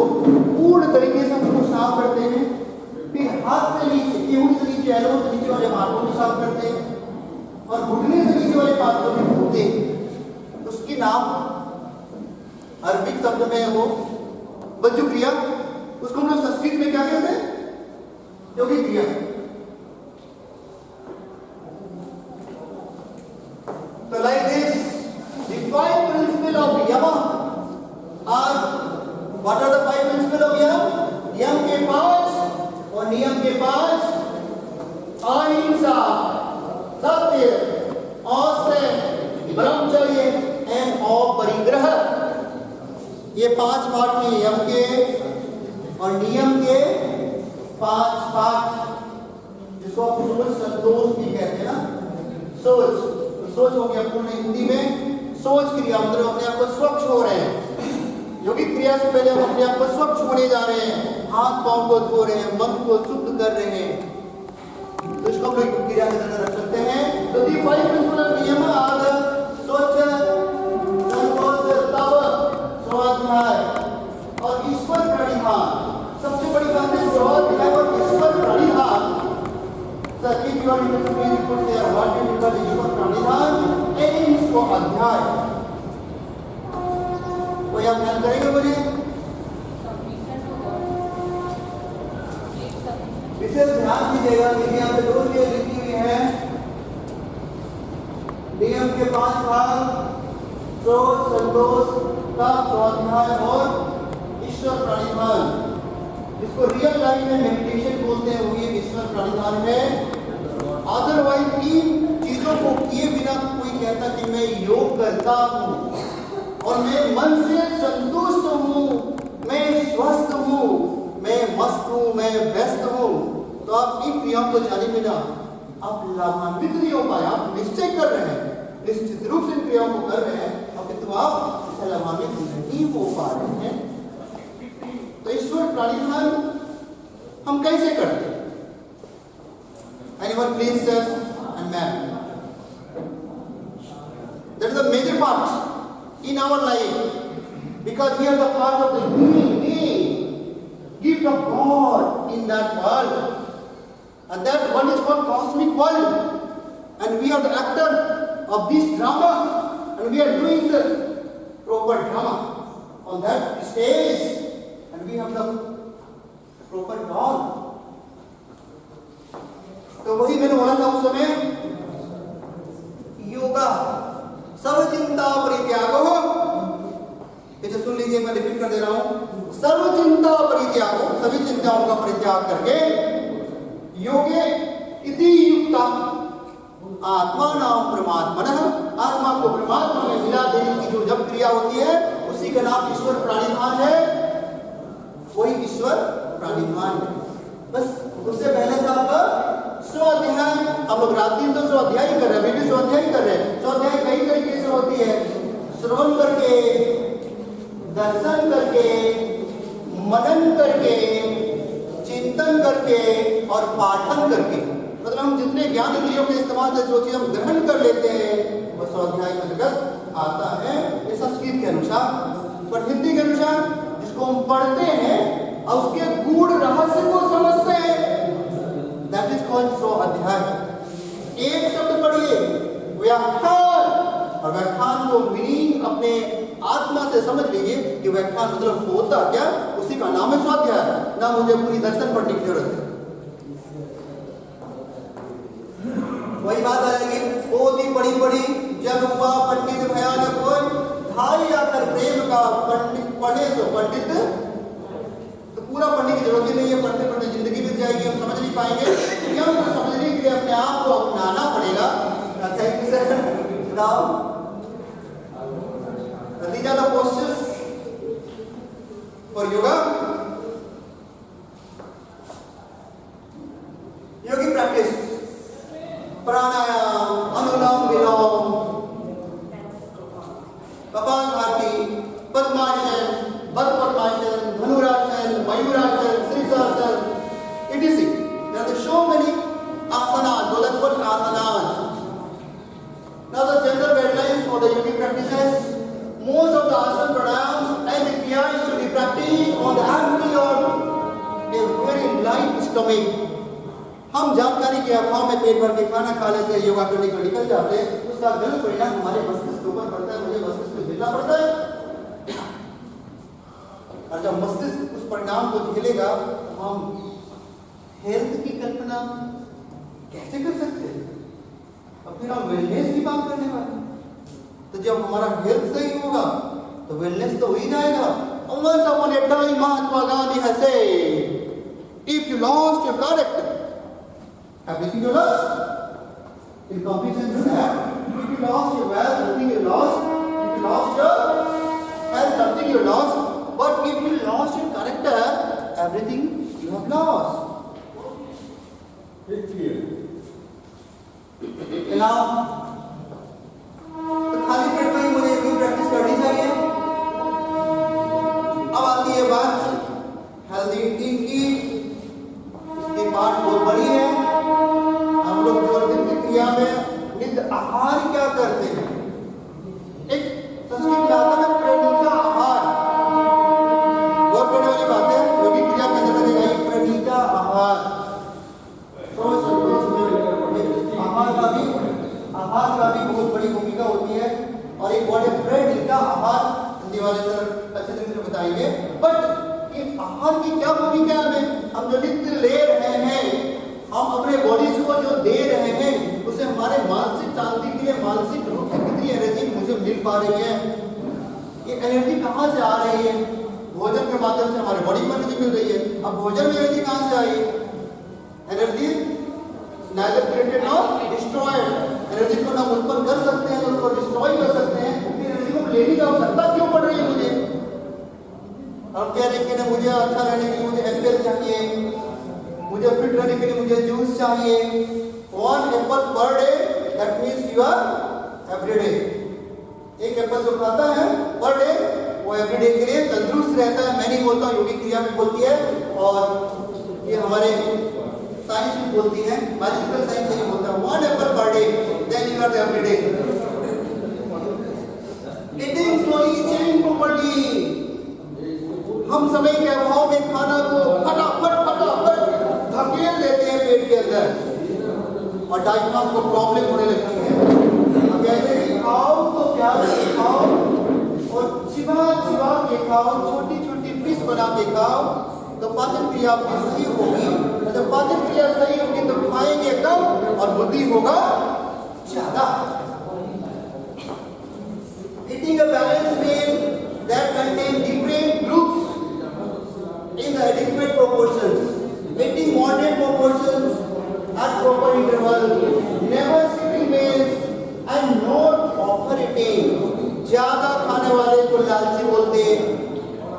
पूर्ण तरीके से उसको साफ करते हैं। फिर हाथ से नीचे, केहूं से नीचे, एल्बो से नीचे वाले पार्ट को भी साफ करते हैं और घुटने से नीचे वाले पार्ट को भी धोते हैं। उसकी नाम अरबिक शब्द में है वो बज्जू क्रिया। उसको हम लोग संस्कृत में क्या कहते हैं? योगिक क्रिया। तो like this the 5 principles of Yama are, what are the 5 principles of Yama? यम के 5 और नियम के 5 अहिंसा, सत्य, औषधि, ब्रह्मचर्य एंड अपरिग्रह। ये 5 पार्ट हैं यम के और नियम के 5 जिसको आप सोच संतोष भी कहते हैं ना। सोच हो गया पूर्ण हिंदी में सोच क्रिया, मतलब अपने आप को स्वच्छ हो रहे हैं। योगिक क्रिया से पहले हम अपने आप को स्वच्छ होने जा रहे हैं, हाथ पांव को धो रहे हैं, मन को शुद्ध कर रहे हैं। तो इसको हम लोग क्रिया के अंदर रख सकते हैं। तो दी 5 प्रिंसिपल नियम आद स्वच्छ, संतोष, तप, स्वाध्याय और ईश्वर प्रणिधान। सबसे बड़ी बात है स्वाध्याय और ईश्वर प्रणिधान। सचिव ईश्वर प्रणिधान को अध्याय कोई आप ध्यान करेंगे मुझे? विशेष ध्यान दीजिएगा कि यहाँ पे 2 चीजें लिखी हुई है। नियम के 5 भाग, सोच, संतोष, तप, स्वाध्याय और ईश्वर प्रणिधान। इसको रियल लाइफ में मेडिटेशन बोलते हैं, वो ये ईश्वर प्रणिधान है। अदरवाइज इन चीजों को किए बिना कोई कहता कि मैं योग करता हूँ और मैं मन से संतुष्ट हूँ, मैं स्वस्थ हूँ, मैं मस्त हूँ, मैं व्यस्त हूँ, तो आप इन क्रियाओं को जाने बिना आप लाभान्वित नहीं हो पाए। आप निश्चय कर रहे हैं, निश्चित रूप से इन क्रियाओं को कर रहे हैं और किंतु आप इससे लाभान्वित नहीं हो पा रहे हैं। तो ईश्वर प्रणिधान हम कैसे करते हैं? Anyone please sir and ma'am? That is a major part in our life because we are the part of the human being, gift of God in that world, and that one is called cosmic world, and we are the actor of this drama, and we are doing the proper drama on that stage, and we have the proper doll. तो वही मैंने बोला था उस समय, योगा सर्व चिंता परित्यागो। इसे सुन लीजिए, मैं रिपीट कर दे रहा हूं। सर्व चिंता परित्यागो, सभी चिंताओं का परित्याग करके योगे इति युक्ता आत्मा नाम परमात्मनः, आत्मा को परमात्मा में मिला देने की जो जब क्रिया होती है उसी का नाम ईश्वर प्रणिधान है। वही ईश्वर प्रणिधान है। बस उससे पहले था आपका स्वाध्याय। हम लोग रात दिन तो स्वाध्याय कर रहे हैं, करके और पाठन करके, मतलब हम जितने ज्ञान इंद्रियों के इस्तेमाल से जो चीज हम ग्रहण कर लेते हैं वो स्वाध्याय के अंतर्गत आता है, ये संस्कृत के अनुसार। पर हिंदी के अनुसार जिसको हम पढ़ते हैं और उसके गूढ़ रहस्य को समझते हैं, दैट इज कॉल्ड स्वाध्याय। एक शब्द पढ़िए व्याख्यान, और व्याख्यान को मीनिंग अपने आत्मा से समझ लीजिए कि व्याख्यान मतलब होता क्या, उसी का नाम है स्वाध्याय। ना मुझे पूरी दर्शन पढ़ने की जरूरत है। वही बात आ जाएगी, पोथी पढ़ी पढ़ी जग हुआ पंडित भयानक कोई, ढाई आकर प्रेम का पंडित पढ़े सो पंडित। तो पूरा पढ़ने की जरूरत ही नहीं है, पढ़ते पढ़ते जिंदगी बीत जाएगी, हम समझ नहीं पाएंगे। क्यों? तो समझने के लिए अपने आप को अपनाना पड़ेगा। Thank you sir. Now these are the postures for yoga. Yogi practice pranayam, anulom vilom, kapalbhati, padmasana, padmasana, dhanurasana, mayurasana, srisasana, etc. There are so many asanas, those are called asanas. Now the general guidelines for the yogi practices, most of the asana pranayams and the kriyas should be practiced on the empty or a very light stomach. हम जानकारी के अभाव में पेट भर के खाना खा लेते हैं, योगा करने को निकल जाते हैं, उसका गलत परिणाम हमारे मस्तिष्क के ऊपर पड़ता है, मुझे मस्तिष्क को झेलना पड़ता है। और जब मस्तिष्क उस परिणाम को झेलेगा तो हम हेल्थ की कल्पना कैसे कर सकते हैं? और फिर हम वेलनेस की बात करने वाले। तो जब हमारा हेल्थ सही होगा तो वेलनेस तो हो ही जाएगा। Once upon a time Mahatma Gandhi has said, if you lost your character, everything you lost. In comparison to that, if you lost your wealth, everything you lost. If you lost your health, something you lost. But if you lost your character, everything you have lost. Now, तो खाली पेट में ही मुझे योगी practice करनी चाहिए। अब आती है बात हेल्दी ईटिंग की। इसकी पार्ट बहुत बड़ी है। हम लोग जो नित्य क्रिया में नित्य आहार क्या करते हैं? एक संस्कृत में आता है प्रणीता आहार। बहुत बड़ी वाली बात है। योगी क्रिया कैसे करेगा? ये प्रणीता आहार। आहार का भी बहुत बड़ी भूमिका होती है। और एक वर्ड है प्रणीता आहार, हिंदी वाले सर अच्छे तरीके से बताएंगे। बट ये आहार की क्या भूमिका है? हम जो नित्य ले रहे हैं, हम अपने बॉडी को जो दे रहे हैं, उसे हमारे मानसिक शांति के लिए मानसिक रूप से कितनी एनर्जी मुझे मिल पा रही है? ये एनर्जी कहाँ से आ रही है? भोजन के माध्यम से हमारे बॉडी को एनर्जी मिल रही है। अब भोजन में एनर्जी कहाँ से आई? Energy neither created nor destroyed। Energy को हम उत्पन्न कर सकते हैं, उसको डिस्ट्रॉय कर सकते हैं। एनर्जी को लेने की आवश्यकता क्यों पड़ रही है मुझे? अब कह रहे हैं मुझे अच्छा रहने के लिए मुझे एप्पल चाहिए, मुझे फिट रहने के लिए मुझे जूस चाहिए। 1 apple per day, that means you are everyday. एक एप्पल जो खाता है पर डे, वो एवरीडे के लिए तंदुरुस्त रहता है। मैं नहीं बोलता, योगी क्रिया में बोलती है, और ये हमारे साइंस भी बोलती है, मैजिकल साइंस नहीं बोलता। 1 apple per day, then you are everyday. Eating slowly, chewing properly. हम समय के अभाव में खाना को फटाफट धकेल देते हैं पेट के अंदर, और डायग्राम को प्रॉब्लम होने लगती है। अब कहते हैं कि खाओ तो प्यार से खाओ, और चिबा के खाओ, छोटी छोटी पीस बना के खाओ, तो पाचन क्रिया आपकी सही होगी। जब पाचन क्रिया सही होगी तो खाएंगे कम और बुद्धि होगा ज्यादा। Eating a balanced meal that contains different groups in the adequate proportions. Eating moderate proportions at proper interval. Never skipping meals and not overeating. ज्यादा खाने वाले को लालची बोलते हैं,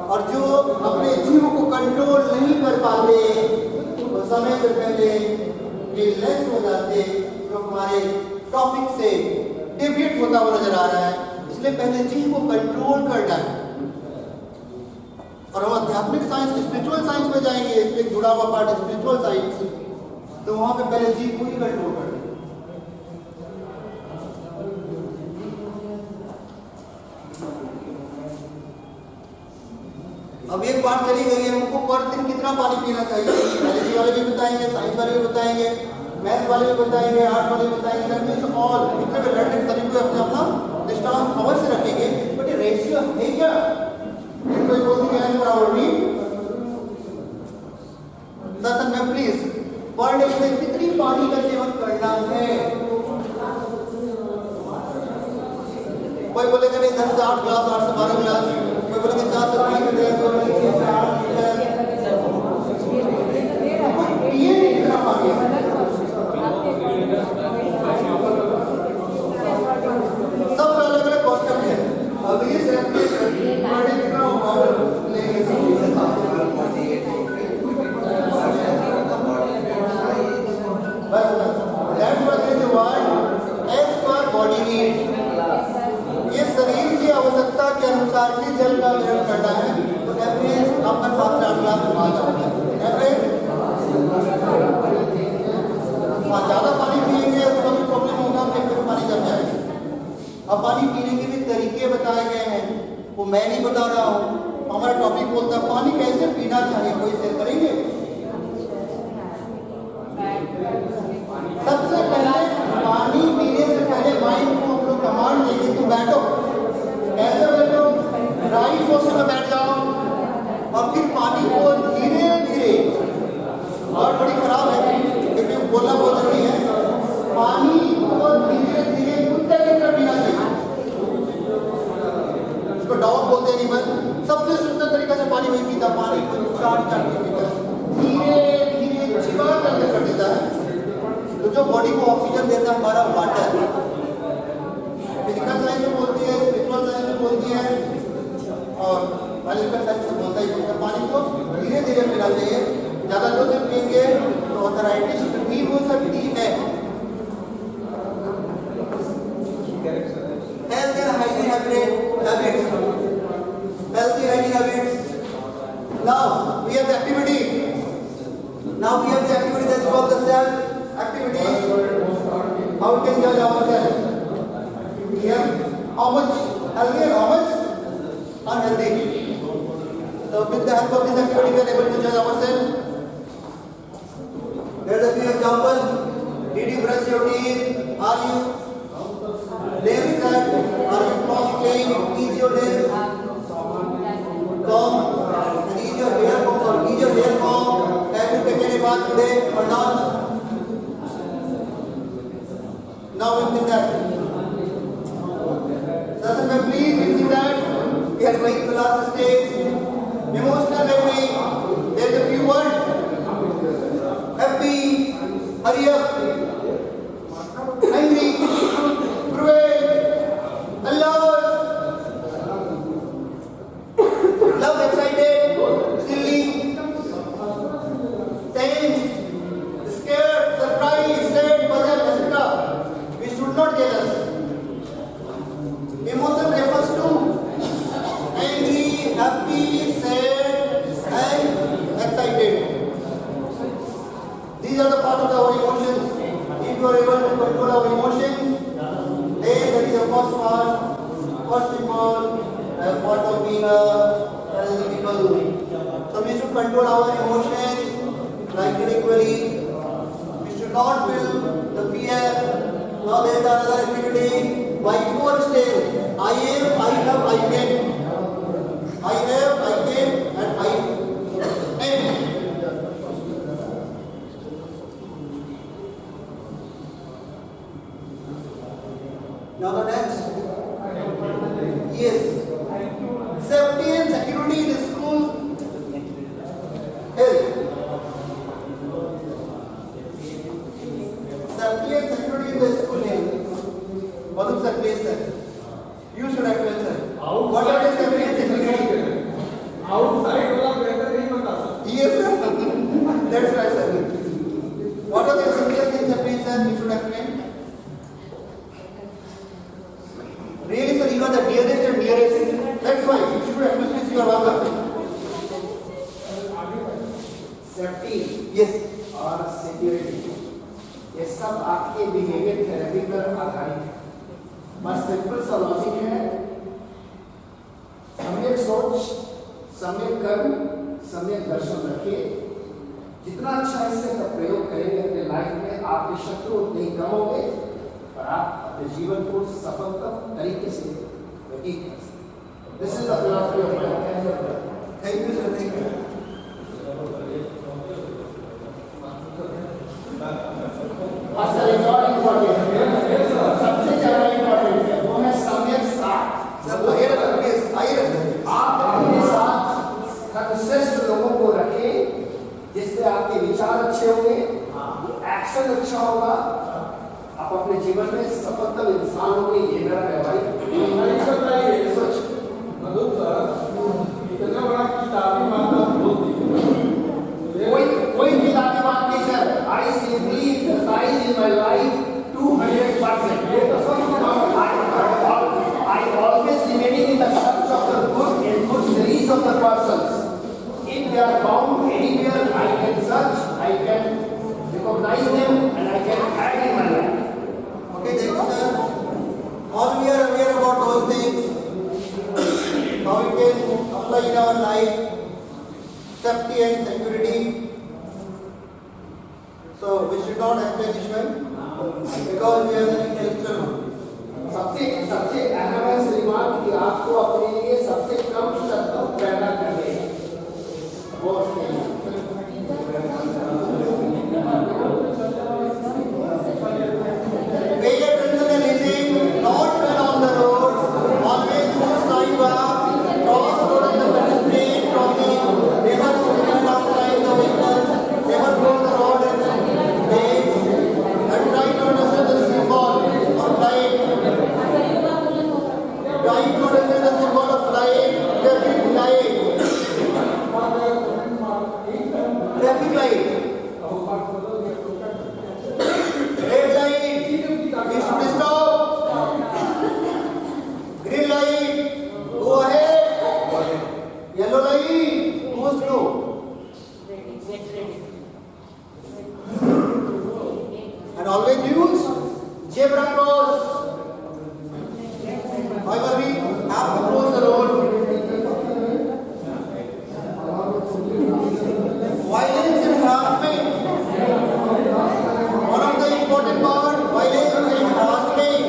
और जो अपने जीव को कंट्रोल नहीं कर पाते वो समय से पहले रिलैक्स हो जाते, जो हमारे टॉपिक से डिविएट होता हुआ नजर आ रहा है। इसलिए पहले जीव को कंट्रोल करना है। और हम आध्यात्मिक साइंस, स्पिरिचुअल साइंस में जाएंगे, एक जुड़ा हुआ पार्ट स्पिरिचुअल साइंस, तो वहां पे पहले जीव को ही कंट्रोल कर। अब एक बात चली गई है, हमको पर दिन कितना पानी पीना चाहिए, बायोलॉजी वाले भी बताएंगे, साइंस वाले भी बताएंगे, मैथ्स वाले भी बताएंगे, आर्ट वाले भी बताएंगे, दैट मींस ऑल जितने भी लर्निंग सभी को अपना अपना दृष्टांत अवश्य रखेंगे, बट ये रेशियो है क्या? कोई बोलती है एज पर आवर नीड, दर्शन में प्लीज पर डे में कितनी पानी का सेवन करना है? कोई बोलेगा नहीं 10 से 8 ग्लास, 8 से 12 ग्लास, कोई बोलेगा 4 से 5 लीटर, कोई बोलेगा 6 से 8 लीटर, ये नहीं कितना पानी है। सब अलग अलग कॉन्सेप्ट है। अब ये सेपरेशन बड़े कितना लेंगे that's why as per body need, ये शरीर की आवश्यकता के अनुसार ही जल का ग्रहण करना है, तो एवरेज आपका 7 से 8 ग्लास पानी जाता है एवरेज। ज्यादा पानी पिएंगे तो कभी प्रॉब्लम होगा, फिर पानी जम जाएगा। अब पानी पीने के भी तरीके बताए गए हैं, वो मैं नहीं बता रहा हूँ, हमारा टॉपिक बोलता है पानी कैसे पीना चाहिए, कोई शेयर करेंगे? सबसे पहले पानी पीने से पहले माइंड को हम लोग कमांड देंगे, तुम बैठो, कैसे बैठो? राइट पोस्टर में बैठ जाओ और फिर पानी को धीरे धीरे, और बड़ी खराब है क्योंकि बोलना बहुत जरूरी है, पानी को धीरे धीरे कुत्ते की तरह पीना चाहिए, इसको डॉग बोलते नहीं, बस सबसे सुंदर तरीके से पानी नहीं पीता, पानी को चाट चाट के पीता, धीरे धीरे चिपा करके कर देता है। तो जो बॉडी को ऑक्सीजन देता है हमारा वाटर, फिजिकल साइंस में बोलती है, स्पिरिचुअल साइंस में बोलती है, और बायोलॉजिकल साइंस में बोलता है पानी को धीरे धीरे पीना चाहिए। ज्यादा दूर से पिएंगे तो ऑर्थराइटिस भी हो सकती है। Healthy and hygiene habits. Healthy hygiene habits. Now we have the activity. That is called the self activity. How we can judge ourselves? Here, how much healthy and how much unhealthy. So with the help of this activity, we are able to judge ourselves. There is a few examples. Did you brush your teeth? Are you nails cut? Are you floss clean? Is your nails comb? Is your hair comb? Is your hair comb? Have you taken a bath today or not? Now we think that. Doesn't please we think that we are going to the last stage. Emotional memory. There is a few words. Happy, hurry up, angry, cruel, alert, love, excited, silly, tense, scared, surprised, sad, puzzled, etc. We should not jealous. Emotion refers to angry, happy, sad, and excited. These are the part of our emotions. If you are able to control our emotions, then that is the first part. First people have part of being a healthy people. So we should control our emotions like equally. We should not feel the fear. Now there is another activity. By 4 steps. I am, I have, I can. I have, I can, and I am. Now the next. Yes. Safety and security in school. Health. Safety and security in the school health. What is the place, sir? You should have told, sir. What are the safety and security? Outside वाला बेहतर नहीं बता सकता. Yes, sir. That's right, sir. What are the safety and security, sir? You should explain. Really, sir, you are the dearest and dearest. That's why you should explain this. You are welcome. Simple सा logic है, सम्यक सोच, सम्यक कर्म, सम्यक दर्शन रखिए। जितना अच्छा इससे का प्रयोग करेंगे अपने लाइफ में, आपके शत्रु उतने ही कम होंगे और आप अपने जीवन को सफलतम तरीके से व्यतीत कर सकते। This is the philosophy of life. Thank you sir, thank you. सबसे ज्यादा इम्पोर्टेंट है वो है सम्यक साथ। सर आइए रखिए। आप अपने साथ सर्वश्रेष्ठ लोगों को रखें जिससे आपके विचार अच्छे होंगे, एक्शन अच्छा होगा, आप अपने जीवन में सफलतम इंसान होंगे। ये मेरा व्यवहारिक सोच। मधुर सर, इतना बड़ा किताबी मामला कोई किताबी बात नहीं sir. I simply exercise in my life 200%. I always remaining in the search of the good and good series of the persons. If they are found anywhere, I can search, I can recognize them, and I can add in my life. Okay, thank you sir. All we are aware about those things, how we can apply in our life, safety and security. So we should not apply this one because we are the intellectual. सबसे अहम है श्रीमान कि आपको अपने लिए सबसे कम शत्रु पैदा करने हैं। वो Pay attention and listen, not run on the road, always move sidewalk, cross road in the pedestrian crossing, never stand outside the vehicles, never cross the road and gates, and try to understand the symbol of light. Try to understand the symbol of light, traffic light. Traffic light. Red light, you should stop. Green light, go ahead. Yellow light, go slow. And always use zebra cross. However, we have to cross the road. Violence and harassment. One of the important part, violence and harassment.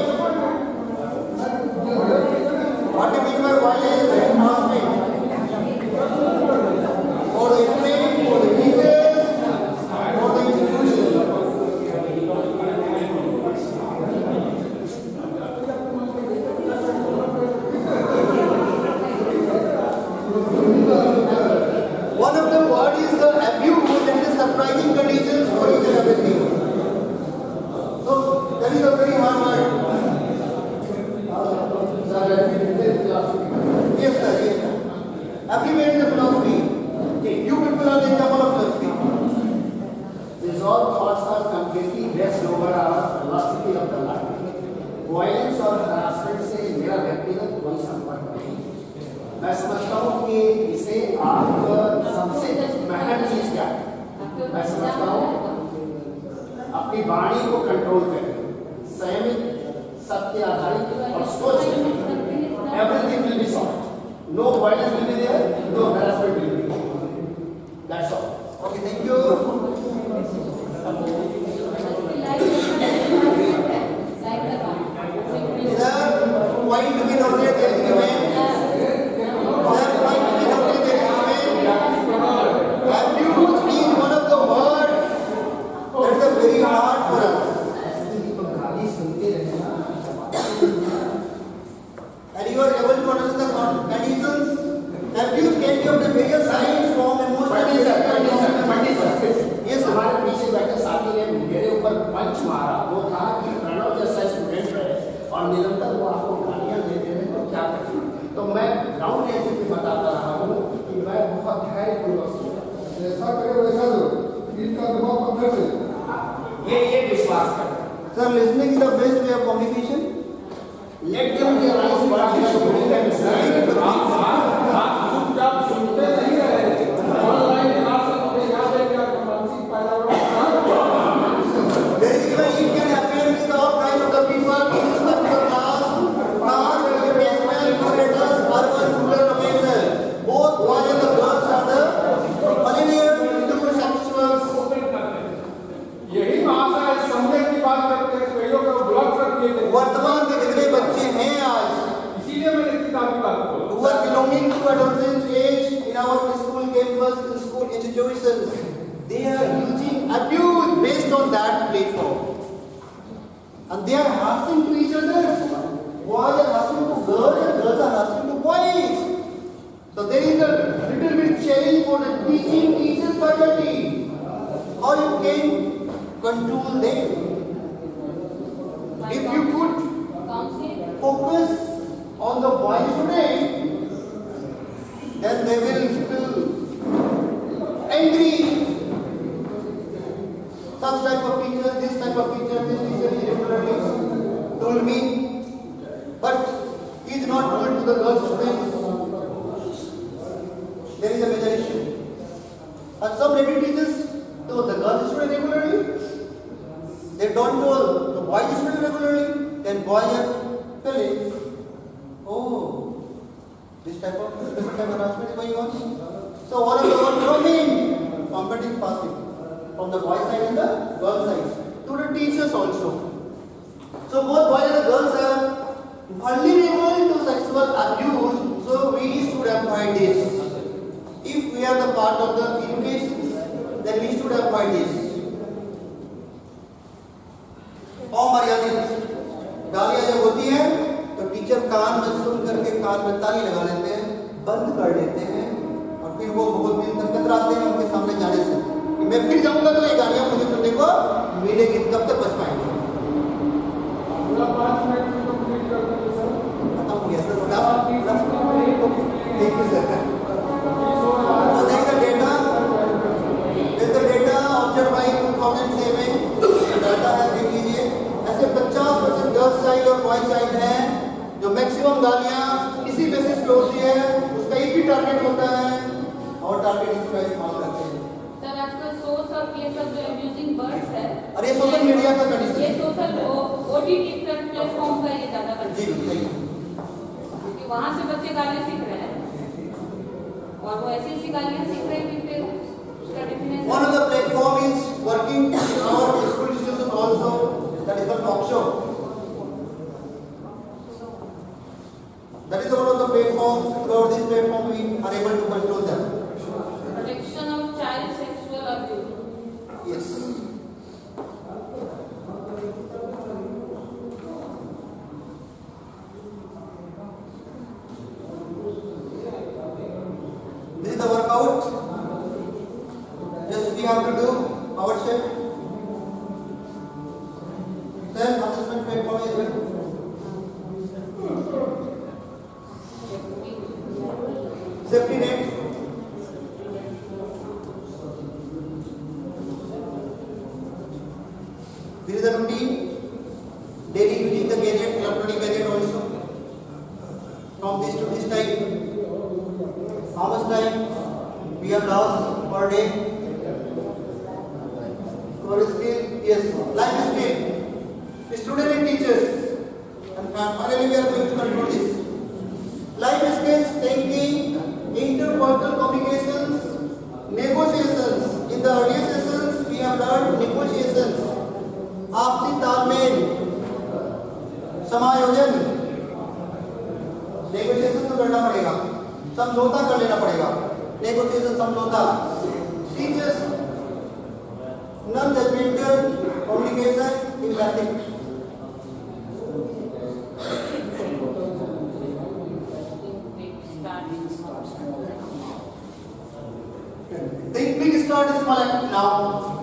What do you mean by violence and harassment? For the inmate, for the teachers, for the institution. One of the word is the abuse and the surprising conditions for each and everything. So that is a very hard word. Yes sir, yes sir. Everywhere is a philosophy. You people are the example of philosophy. These all thoughts are completely based over our philosophy of the life. Violence और harassment से मेरा व्यक्तिगत कोई संपर्क नहीं। मैं समझता हूँ कि इसे आप सबसे महत्वपूर्ण चीज क्या है? मैं समझता हूँ अपनी वाणी को कंट्रोल करें, संयमित, सत्य आधारित और सोच everything will be solved. No violence will be there, no harassment will be there. That's all. Okay, thank you. Sir, why do we not get the given? Sir, why do we not get the given? Abuse is one of the words that is very hard for us. गाली सुनते रहना। And you are able to understand the conditions. Abuse can be of the various signs from emotional. Yes, हमारे पीछे बैठे साथी ने मेरे ऊपर पंच मारा। वो था कि प्रणव जैसा स्टूडेंट है और निरंतर वो आपको गालियां देते हैं तो क्या करें? तो मैं ग्राउंड लेवल पे बताता रहा हूँ कि मैं बहुत धैर्यपूर्वक सुना। जैसा करे वैसा दो, इनका दबाव पत्थर से। ये विश्वास करें। Sir, listening is the best way of communication. Let them realize what you are doing and saying. आप चुपचाप सुनते नहीं रहे। ऑनलाइन क्लास में याद है क्या मानसिक पैदावार? There is even it can happen with all kinds of the people in the class. वर्तमान के जितने बच्चे हैं आज, इसीलिए मैंने किताब की बात बोला। who are belonging to adolescent age in our school campus, in school institutions, they are using abuse based on that platform. And they are harassing to each other. Boys are harassing to girls and girls are harassing to boys. So there is a little bit challenge for the teachers faculty. How you can control them? If you could focus on the boy student, then they will feel angry. Such type of teacher, this type of teacher, this teacher irregularly told me, but he is not told to the girl students. There is a major issue. And some lady teachers told the girl student regularly. They don't tell the boy student regularly. Then boy are feeling, oh, this type of different type of harassment is going on. So one of the overcoming competitive passing from the boy side and the girl side to the teachers also. So both boys and the girls are vulnerable to sexual abuse. So we should avoid this. If we are the part of the education, then we should avoid this. गालियां जब होती हैं तो teacher कान में सुन करके कान में ताली लगा लेते हैं, बंद कर देते हैं और फिर वो बहुत दिन तक कतराते हैं उनके सामने जाने से कि मैं फिर जाऊंगा तो ये गालियां मुझे सुनने को मिलेगी, तब तक बच पाएंगे। पूरा 5 मिनट में कंप्लीट कर देंगे सर। खत्म हो गया sir. Thank you sir. The data observed by 2007 data है, देख लीजिए। ऐसे 50% गर्ल्स चाइल्ड और बॉयज चाइल्ड हैं जो मैक्सिमम गालियां इसी बेसिस पे होती है, उसका एक ही टारगेट होता है और टारगेट इसका इस्तेमाल करते हैं। सर आजकल सोर्स और ये सब जो अब्यूजिंग वर्ड्स है, और ये सोशल मीडिया का कंडीशन, ये सोशल ओटीटी प्लेटफॉर्म का ये ज्यादा जी कंडीशन सही, क्योंकि वहां से बच्चे गालियां सीख रहे हैं और वो ऐसी ऐसी गालियां सीख रहे हैं कि फिर उसका definition. one of the platform is working in our school institution also, that is the talk show. That is one of the platforms. Throughout this platform we are able to control them. Protection of child sexual abuse. Yes. This is the workout. Just we have to do our shape. Self-assessment platform as well. Safety net. This is the routine. Daily using the gadget, electronic gadget also. From this to this time. How much time we have lost per day? For skill, yes, life skill. Student and teachers. And finally we are going to control this. Life skills, thinking, interpersonal communications, negotiations. In the earlier sessions, we have learned negotiations. आपसी तालमेल, समायोजन, negotiation तो करना पड़ेगा, समझौता कर लेना पड़ेगा, नेगोशिएशन समझौता। Teachers, non judgmental communication in learning. Think big, start small now.